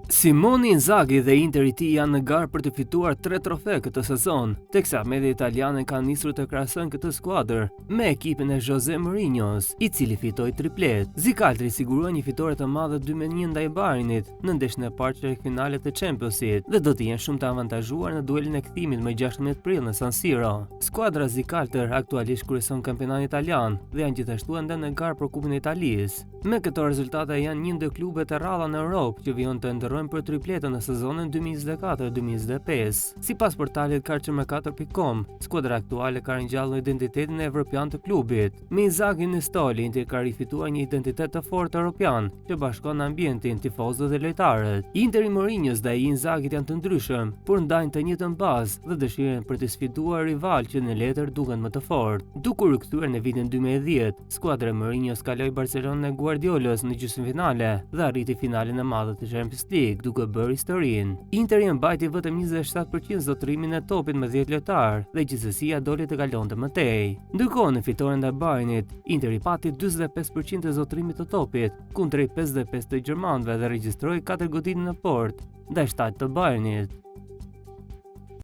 Simone Inzaghi dhe Inter i tij janë në garë për të fituar 3 trofe këtë sezon, teksa media italiane kanë nisur të krahasojnë këtë skuadër me ekipin e Jose Mourinho's, i cili fitoi triplet. Zikaltri siguroi një fitore të madhe 2-1 ndaj Bayernit në ndeshjen e parë të finalet të Championship dhe do të jenë shumë të avantazhuar në duelin e kthimit më 16 prill në San Siro. Skuadra zikaltër aktualisht kryeson kampionatin italian dhe janë gjithashtu ende në garë për Kupën e Italisë. Me këto rezultate janë një ndër klubet e rralla në Europë që vijnë të ndërrojnë për tripletën në sezonin 2024-2025. Sipas portalit Calciomercato.com, skuadra aktuale ka ringjallur identitetin evropian të klubit. Me Inzaghi në stoli, Inter ka rifituar një identitet të fortë evropian që bashkon ambientin, tifozët dhe lojtarët. Inter i Mourinho's dhe i Inzaghit janë të ndryshëm, por ndajnë të njëjtën bazë dhe dëshirën për të sfiduar rival që në letër duken më të fortë. Duke u rikthyer në vitin 2010, skuadra e Mourinho's kaloi Barcelonën e Guardiolas në gjysmëfinale dhe arriti finalen e madhe të Champions League, duke bërë historinë. Interi mbajti vetëm 27% zotrimin e topit me 10 lojtar dhe gjithsesi doli të kalonte më tej. Ndërkohë në fitoren ndaj Bayernit, Interi pati 45% të zotrimit të topit, kundrejt 55% të gjermanëve dhe regjistroi 4 goditje në port ndaj 7 të Bayernit.